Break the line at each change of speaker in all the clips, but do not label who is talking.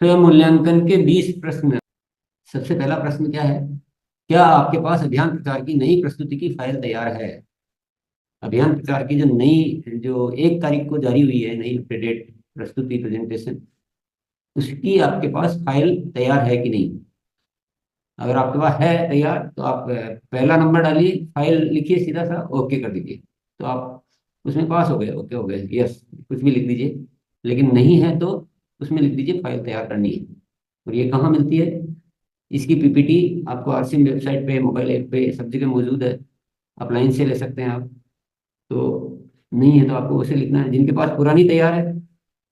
स्वयं मूल्यांकन के 20 प्रश्न। सबसे पहला प्रश्न क्या है? क्या आपके पास अभियान प्रचार की नई प्रस्तुति की फाइल तैयार है? अभियान प्रचार की जो नई, जो 1 तारीख को जारी हुई है, नई अपडेटेड प्रस्तुति प्रेजेंटेशन, उसकी आपके पास फाइल तैयार है कि नहीं? अगर आपके पास है तैयार तो आप पहला नंबर डालिए, फाइल लिखिए, सीधा सा ओके कर दीजिए। तो आप उसमें पास हो गए, ओके हो गए, यस कुछ भी लिख दीजिए। लेकिन नहीं है तो उसमें लिख दीजिए फाइल तैयार करनी है। और ये कहाँ मिलती है? इसकी पीपीटी आपको आरसीएम वेबसाइट पे, मोबाइल ऐप पे, सब जगह मौजूद है। आप लाइन से ले सकते हैं आप। तो नहीं है तो आपको उसे लिखना है। जिनके पास पुरानी तैयार है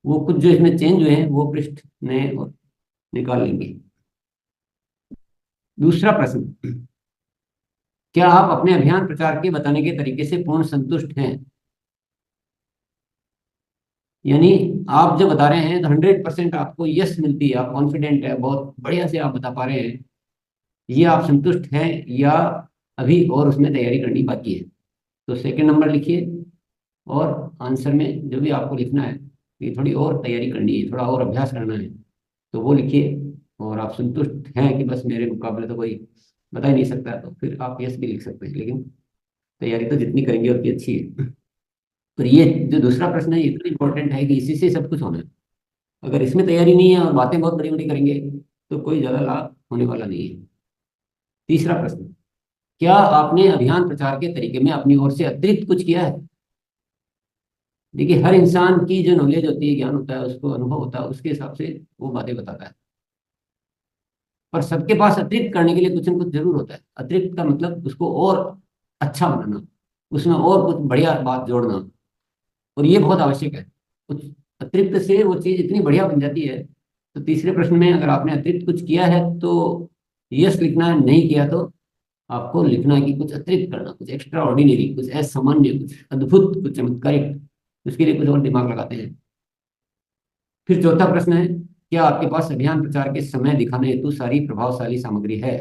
वो कुछ जो इसमें चेंज हुए हैं वो पृष्ठ नए और निकाल लेंगे। दूसरा प्रश्न, क्या आप अपने अभियान प्रचार के बताने के तरीके से पूर्ण संतुष्ट हैं? यानी आप जो बता रहे हैं तो 100% आपको यस मिलती है, आप कॉन्फिडेंट है, बहुत बढ़िया से आप बता पा रहे हैं, ये आप संतुष्ट हैं, या अभी और उसमें तैयारी करनी बाकी है? तो सेकंड नंबर लिखिए। और आंसर में जो भी आपको लिखना है, ये थोड़ी और तैयारी करनी है, थोड़ा और अभ्यास करना है, तो वो लिखिए। और आप संतुष्ट हैं कि बस मेरे मुकाबले तो कोई बता ही नहीं सकता, तो फिर आप यस भी लिख सकते हैं। लेकिन तैयारी तो जितनी करेंगे उतनी अच्छी है। पर ये जो दूसरा प्रश्न है ये इतना इंपॉर्टेंट है कि इसी से सब कुछ होना है। अगर इसमें तैयारी नहीं है और बातें बहुत बड़ी बड़ी करेंगे तो कोई ज्यादा लाभ होने वाला नहीं है। तीसरा प्रश्न, क्या आपने अभियान प्रचार के तरीके में अपनी ओर से अतिरिक्त कुछ किया है? देखिए, हर इंसान की जो नॉलेज होती है, ज्ञान होता है, उसको अनुभव होता है, उसके हिसाब से वो बातें बताता है। पर सबके पास अतिरिक्त करने के लिए कुछ न कुछ जरूर होता है। अतिरिक्त का मतलब उसको और अच्छा बनाना, उसमें और कुछ बढ़िया बात जोड़ना। और ये बहुत आवश्यक है। कुछ अतिरिक्त से वो चीज इतनी बढ़िया बन जाती है। तो तीसरे प्रश्न में अगर आपने अतिरिक्त कुछ किया है तो यस लिखना है, नहीं किया तो आपको लिखना है कि कुछ अतिरिक्त करना, कुछ एक्स्ट्रा ऑर्डिनरी, कुछ असामान्य, कुछ अद्भुत, कुछ चमत्कारिक। उसके लिए कुछ और दिमाग लगाते हैं। फिर चौथा प्रश्न है, क्या आपके पास अभियान प्रचार के समय दिखाने हेतु सारी प्रभावशाली सामग्री है?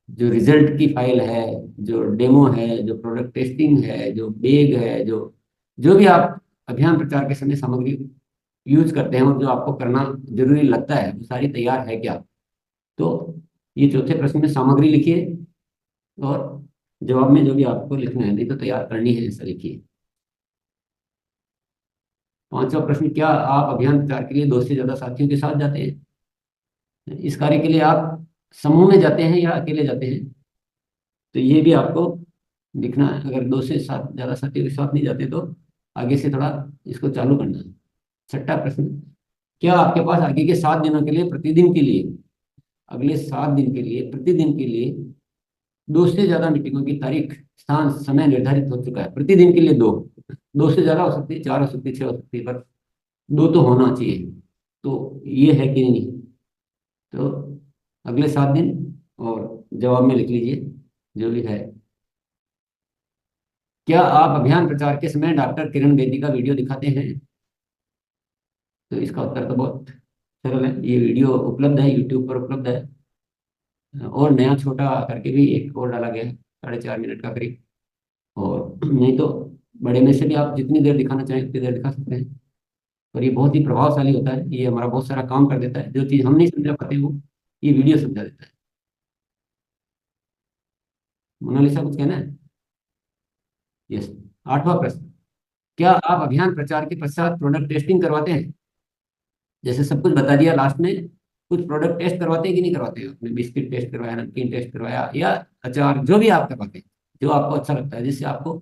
जो रिजल्ट की फाइल है, जो डेमो है, जो प्रोडक्ट टेस्टिंग है, जो बेग है, जो जो भी आप अभियान प्रचार के समय सामग्री यूज करते हैं और जो आपको करना जरूरी लगता है, वो सारी तैयार है क्या? तो ये चौथे प्रश्न में सामग्री लिखिए। और जवाब में जो भी आपको लिखना है, नहीं तो तैयार करनी है, ऐसा लिखिए। पांचवा प्रश्न, क्या आप अभियान प्रचार के लिए 2 से ज्यादा साथियों के साथ जाते हैं? इस कार्य के लिए आप समूह में जाते हैं या अकेले जाते हैं? तो ये भी आपको लिखना है। अगर 2 से ज्यादा साथियों के साथ नहीं जाते तो आगे से थोड़ा इसको चालू करना है। छठा प्रश्न, क्या आपके पास आगे के 7 दिनों के लिए, प्रतिदिन के लिए, अगले 7 दिन के लिए, प्रतिदिन के लिए 2 से ज्यादा मीटिंगों की तारीख, स्थान, समय निर्धारित हो चुका है? प्रतिदिन के लिए दो, 2 से ज्यादा हो सकती है, 4 हो सकती है, 6 हो सकती है, पर दो तो होना चाहिए। तो ये है कि नहीं? तो अगले 7 दिन, और जवाब में लिख लीजिए जो भी है। क्या आप अभियान प्रचार के समय डॉक्टर किरण बेदी का वीडियो दिखाते हैं? तो इसका उत्तर तो बहुत सरल है, ये वीडियो उपलब्ध है, यूट्यूब पर उपलब्ध है। और नया छोटा करके भी एक और डाला गया है, 4.5 मिनट का करीब। और नहीं तो बड़े में से भी आप जितनी देर दिखाना चाहें उतनी देर दिखा सकते हैं। और ये बहुत ही प्रभावशाली होता है, ये हमारा बहुत सारा काम कर देता है। जो चीज़ हम नहीं समझा पाते वो ये वीडियो समझा देता है। मोनालिसा कुछ कहना है? यस। आठवां प्रश्न, क्या आप अभियान प्रचार के पश्चात प्रोडक्ट टेस्टिंग करवाते हैं? जैसे सब कुछ बता दिया, लास्ट में कुछ प्रोडक्ट टेस्ट करवाते हैं कि नहीं करवाते हैं? आपने बिस्किट टेस्ट करवाया, नमकीन टेस्ट करवाया, या अचार, जो भी आप करवाते हैं, जो आपको अच्छा लगता है, जिससे आपको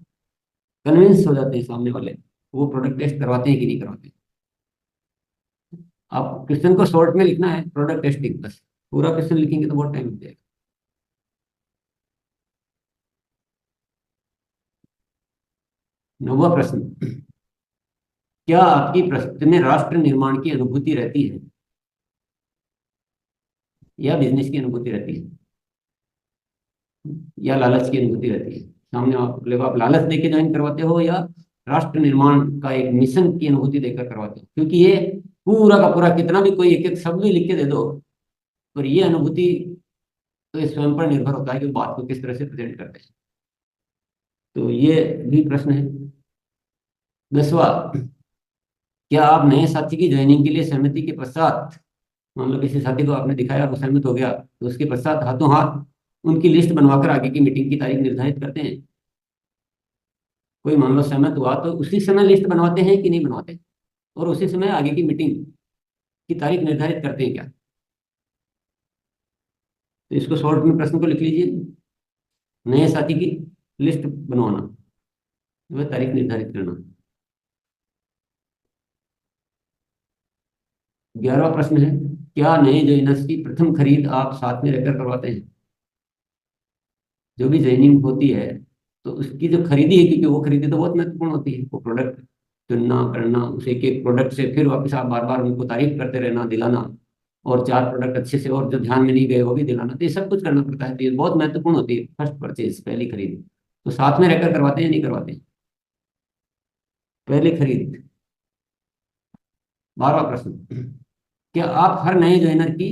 कन्विंस हो जाते हैं सामने वाले, वो प्रोडक्ट टेस्ट करवाते हैं कि नहीं करवाते हैं? आप क्वेश्चन को शॉर्ट में लिखना है, प्रोडक्ट टेस्टिंग बस। पूरा क्वेश्चन लिखेंगे तो बहुत टाइम लग जाएगा। नौवा प्रश्न, क्या आपकी प्रस्तुति में राष्ट्र निर्माण की अनुभूति रहती है या बिजनेस की अनुभूति रहती है, या लालच की अनुभूति रहती है? सामने आप लालच देके ज्वाइन करवाते हो या राष्ट्र निर्माण का एक मिशन की अनुभूति देकर करवाते हो? क्योंकि ये पूरा का पूरा, कितना भी कोई एक एक शब्द भी लिख के दे दो, पर ये अनुभूति तो इस स्वयं पर निर्भर होता है कि वो बात को किस तरह से प्रेजेंट करते हैं। तो ये भी प्रश्न है। 10वां, क्या आप नए साथी की ज्वाइनिंग के लिए सहमति के पश्चात, मान लो किसी साथी को आपने दिखाया और वो सहमत हो गया, तो उसके पश्चात हाथों हाथ उनकी लिस्ट बनवाकर आगे की मीटिंग की तारीख निर्धारित करते हैं? कोई मान लो सहमत हुआ तो उसी समय लिस्ट बनवाते हैं कि नहीं बनवाते, और उसी समय आगे की मीटिंग की तारीख निर्धारित करते हैं क्या? तो इसको शॉर्ट में प्रश्न को लिख लीजिए, नए साथी की लिस्ट बनवाना, वह तारीख निर्धारित करना। 11वां प्रश्न है, क्या नए ज्वाइनर्स की प्रथम खरीद आप साथ में रहकर करवाते हैं? जो भी ज्वाइनिंग होती है तो उसकी जो खरीदी है, क्योंकि वो खरीदी तो बहुत महत्वपूर्ण होती है, वो प्रोडक्ट चुनना करना, उस एक एक प्रोडक्ट से फिर वापस आप बार बार उनको तारीफ करते रहना, दिलाना, और चार प्रोडक्ट अच्छे से और जो ध्यान में नहीं गए वो भी दिलाना, तो ये सब कुछ करना पड़ता है, तो ये बहुत महत्वपूर्ण होती है फर्स्ट परचेज, पहली खरीद। तो साथ में रहकर करवाते हैं नहीं करवाते हैं? पहली खरीद। 12वां प्रश्न, क्या आप हर नए ज्वाइनर की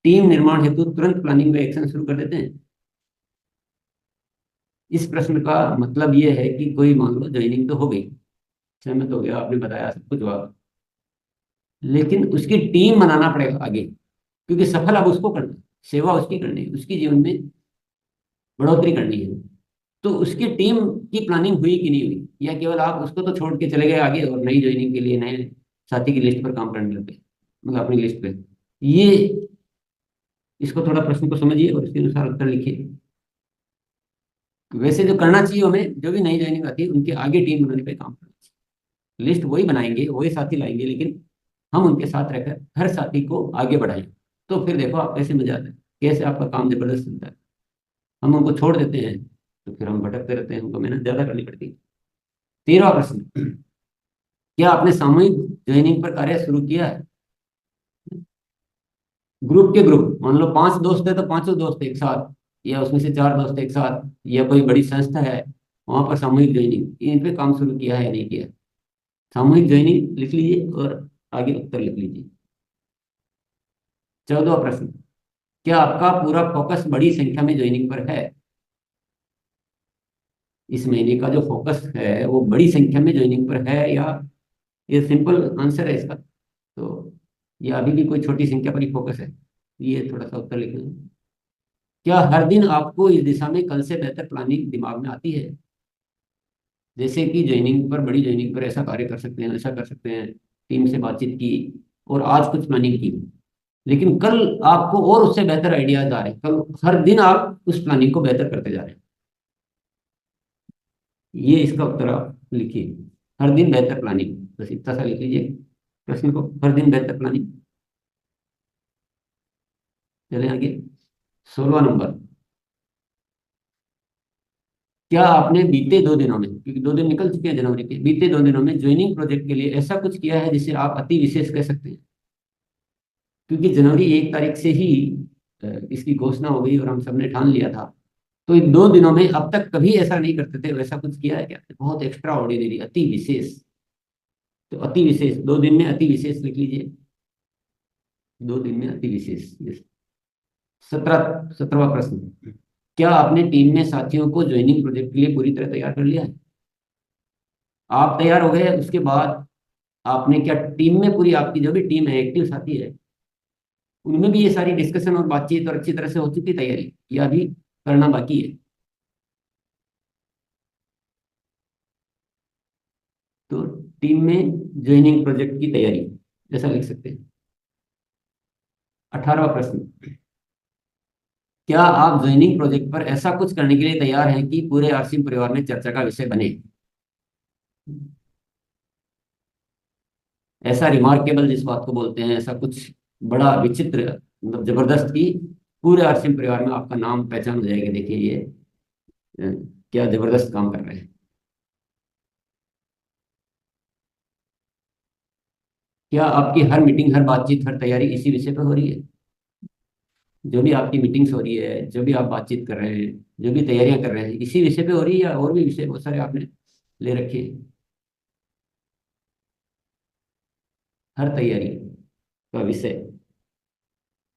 टीम निर्माण हेतु तुरंत प्लानिंग व एक्शन शुरू कर देते हैं? इस प्रश्न का मतलब ये है कि कोई मान लो ज्वाइनिंग तो हो गई, सहमत हो गया, आपने बताया सब कुछ हुआ, लेकिन उसकी टीम बनाना पड़ेगा आगे, क्योंकि सफल अब उसको करना है, सेवा उसकी करनी है, उसकी जीवन में बढ़ोतरी करनी है। तो उसकी टीम की प्लानिंग हुई कि नहीं हुई, या केवल आप उसको तो छोड़ के चले गए आगे और नई ज्वाइनिंग के लिए नए साथी की लिस्ट पर काम करने लगे, मतलब अपनी लिस्ट पे? ये, इसको थोड़ा प्रश्न को समझिए और इसके अनुसार उत्तर लिखिए। वैसे जो करना चाहिए हमें, जो भी नई ज्वाइनिंग आती है उनके आगे टीम बनाने पे काम करना चाहिए, लिस्ट वही बनाएंगे वही साथी लाएंगे, लेकिन हम उनके साथ रहकर हर साथी को आगे बढ़ाएं। तो फिर देखो आप कैसे मजा आता है, कैसे आपका काम जबरदस्त चलता है। हम उनको छोड़ देते हैं तो फिर हम भटकते रहते हैं, हमको मेहनत ज्यादा करनी पड़ती है। 13वां प्रश्न, क्या आपने सामूहिक ज्वाइनिंग पर कार्य शुरू किया है? ग्रुप के ग्रुप, मान लो 5 दोस्त है तो पांचों दोस्त एक साथ, या उसमें से 4 दोस्त एक साथ, या कोई बड़ी संस्था है वहां पर सामूहिक ज्वाइनिंग, इन पे काम शुरू किया है या नहीं किया? सामूहिक ज्वाइनिंग लिख लीजिए और आगे उत्तर लिख लीजिए। 14वां प्रश्न, क्या आपका पूरा फोकस बड़ी संख्या में ज्वाइनिंग पर है? इस महीने का जो फोकस है वो बड़ी संख्या में ज्वाइनिंग पर है, या ये सिंपल आंसर है इसका, तो ये अभी भी कोई छोटी संख्या पर ही फोकस है? ये थोड़ा सा उत्तर लिखना है। क्या हर दिन आपको इस दिशा में कल से बेहतर प्लानिंग दिमाग में आती है? जैसे कि ज्वाइनिंग पर, बड़ी ज्वाइनिंग पर ऐसा कार्य कर सकते हैं, ऐसा कर सकते हैं, टीम से बातचीत की और आज कुछ प्लानिंग की, लेकिन कल आपको और उससे बेहतर आइडियाज आ रहे हैं, कल हर दिन आप उस प्लानिंग को बेहतर करते जा रहे हैं। ये इसका उत्तर आप लिखिए, हर दिन बेहतर प्लानिंग, बस इतना सा लिख लीजिए प्रश्न को, हर दिन बेहतर प्लानिंग। चले आगे। 16वां नंबर, क्या आपने बीते 2 दिनों में, क्योंकि 2 दिन निकल चुके हैं जनवरी के, बीते 2 दिनों में ज्वाइनिंग प्रोजेक्ट के लिए ऐसा कुछ किया है जिसे आप अति विशेष कह सकते हैं? क्योंकि जनवरी 1 तारीख से ही इसकी घोषणा हो गई और हम सबने ठान लिया था, तो इन 2 दिनों में अब तक कभी ऐसा नहीं करते थे, वैसा कुछ किया है क्या? बहुत एक्स्ट्रा ऑर्डिनरी, अति विशेष। तो अति विशेष, 2 दिन में अति विशेष लिख लीजिए, 2 दिन में अति विशेष, yes। 17वां प्रश्न, क्या आपने टीम में साथियों को ज्वाइनिंग प्रोजेक्ट के लिए पूरी तरह तैयार कर लिया है? आप तैयार हो गए, उसके बाद आपने क्या टीम में, पूरी आपकी जो भी टीम है, एक्टिव साथी है, उनमें भी ये सारी डिस्कशन और बातचीत और अच्छी तरह से हो चुकी तैयारी, या अभी करना बाकी है? तो टीम में ज्वाइनिंग प्रोजेक्ट की तैयारी, ऐसा लिख सकते हैं। 18वां प्रश्न, क्या आप ज्वाइनिंग प्रोजेक्ट पर ऐसा कुछ करने के लिए तैयार हैं कि पूरे आरसीएम परिवार में चर्चा का विषय बने? ऐसा रिमार्केबल जिस बात को बोलते हैं, ऐसा कुछ बड़ा विचित्र, मतलब जबरदस्त, की पूरे आरसीएम परिवार में आपका नाम पहचान हो जाएगा, देखिए ये अ, क्या जबरदस्त काम कर रहे हैं। क्या आपकी हर मीटिंग, हर बातचीत, हर तैयारी इसी विषय पर हो रही है? जो भी आपकी मीटिंग्स हो रही है, जो भी आप बातचीत कर रहे हैं, जो भी तैयारियां कर रहे हैं, इसी विषय पे हो रही है, या और भी विषय बहुत सारे आपने ले रखे हैं? हर तैयारी का विषय।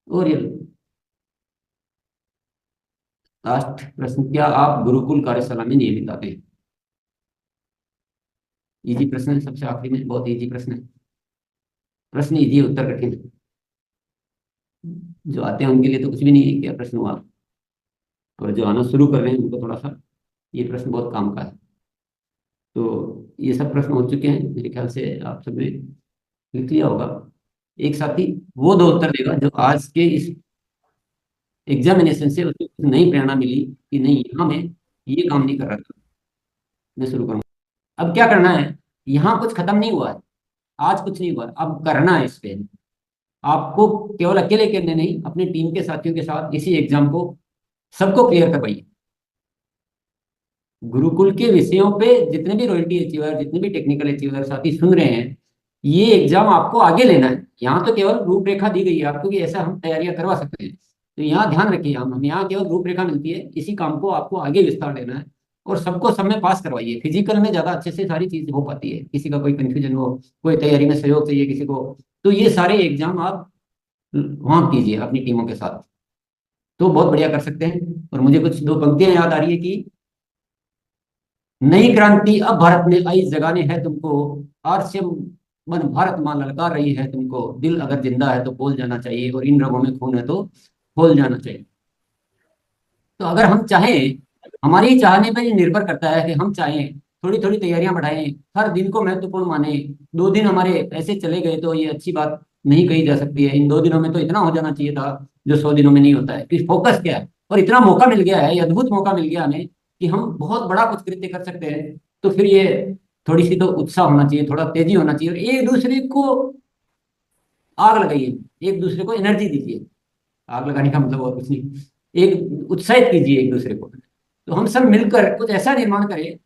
और ये लास्ट प्रश्न, क्या आप गुरुकुल कार्यशाला में नियमित आते हैं? इजी प्रश्न है, सबसे आखिरी में बहुत इजी प्रश्न है। प्रश्न इजी है, उत्तर कठिन है। जो आते हैं उनके लिए तो कुछ भी नहीं है, क्या प्रश्न हुआ, और जो आना शुरू कर रहे हैं उनको थोड़ा सा ये प्रश्न बहुत काम का है। तो ये सब प्रश्न हो चुके हैं मेरे ख्याल से, आप सबने लिख लिया होगा। एक साथी वो दो उत्तर देगा जो आज के इस एग्जामिनेशन से उसको कुछ नई प्रेरणा मिली कि नहीं, यहाँ मैं ये काम नहीं कर रहा था, मैं शुरू करूंगा। अब क्या करना है, यहाँ कुछ खत्म नहीं हुआ है, आज कुछ नहीं हुआ है, अब करना है इस पे। आपको केवल अकेले करने नहीं, अपने टीम के साथियों के साथ इसी एग्जाम को सबको क्लियर करवाइए। गुरुकुल के विषयों पे जितने भी रॉयल्टी अचीवर, जितने भी टेक्निकल अचीवर साथी सुन रहे हैं, ये एग्जाम आपको आगे लेना है। यहाँ तो केवल रूपरेखा दी गई है आपको कि ऐसा हम तैयारियां करवा सकते हैं, तो यहाँ ध्यान रखिए, हम यहाँ केवल रूपरेखा मिलती है, इसी काम को आपको आगे विस्तार देना है। और सबको सब में पास करवाइए, फिजिकल में ज्यादा अच्छे से सारी चीज हो पाती है, किसी का कोई कंफ्यूजन हो, कोई तैयारी में सहयोग चाहिए किसी को, तो ये सारे एग्जाम आप वहाँ कीजिए अपनी टीमों के साथ, तो बहुत बढ़िया कर सकते हैं। और मुझे कुछ दो पंक्तियां याद आ रही है कि नई क्रांति अब भारत में आई, जगाने है तुमको, आरसे मन भारत मां ललकार रही है तुमको, दिल अगर जिंदा है तो बोल जाना चाहिए, और इन रगों में खून है तो खोल जाना चाहिए। तो अगर हम चाहें, हमारी चाहने पर ये निर्भर करता है कि हम चाहें थोड़ी थोड़ी तैयारियां बढ़ाएं, हर दिन को महत्वपूर्ण माने। 2 दिन हमारे ऐसे चले गए तो ये अच्छी बात नहीं कही जा सकती है, इन 2 दिनों में तो इतना हो जाना चाहिए था जो 100 दिनों में नहीं होता है, कि फोकस क्या है। और इतना मौका मिल गया है, ये अद्भुत मौका मिल गया हमें कि हम बहुत बड़ा कुछ कृत्य कर सकते हैं। तो फिर ये थोड़ी सी तो उत्साह होना चाहिए, थोड़ा तेजी होना चाहिए, और एक दूसरे को आग लगाइए, एक दूसरे को एनर्जी दीजिए। आग लगाने का मतलब और कुछ नहीं, एक उत्साहित कीजिए एक दूसरे को। तो हम सब मिलकर कुछ ऐसा निर्माण करें,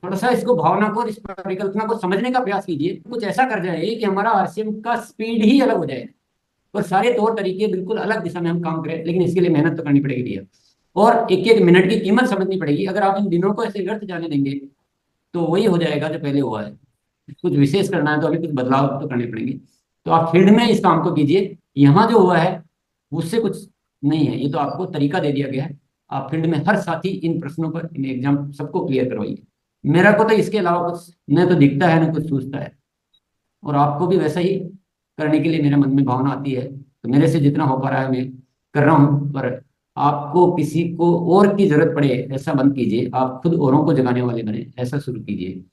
थोड़ा सा इसको भावना को, इस परिकल्पना को समझने का प्रयास कीजिए, कुछ ऐसा कर जाए कि हमारा आरसीएम का स्पीड ही अलग हो जाए, और सारे तौर तरीके बिल्कुल अलग दिशा में हम काम करें। लेकिन इसके लिए मेहनत तो करनी पड़ेगी भैया, और एक एक मिनट की कीमत समझनी पड़ेगी। अगर आप इन दिनों को ऐसे व्यर्थ जाने देंगे तो वही हो जाएगा जो पहले हुआ है। कुछ विशेष करना है तो अभी कुछ बदलाव तो करने पड़ेंगे। तो आप फील्ड में इस काम को कीजिए, यहाँ जो हुआ है उससे कुछ नहीं है, ये तो आपको तरीका दे दिया गया है। आप फील्ड में हर साथी इन प्रश्नों पर, इन एग्जाम सबको क्लियर करवाइए। मेरा को तो इसके अलावा कुछ न तो दिखता है न कुछ सूझता है, और आपको भी वैसा ही करने के लिए मेरे मन में भावना आती है। तो मेरे से जितना हो पा रहा है मैं कर रहा हूँ, पर आपको किसी को और की जरूरत पड़े ऐसा बंद कीजिए, आप खुद औरों को जगाने वाले बने, ऐसा शुरू कीजिए।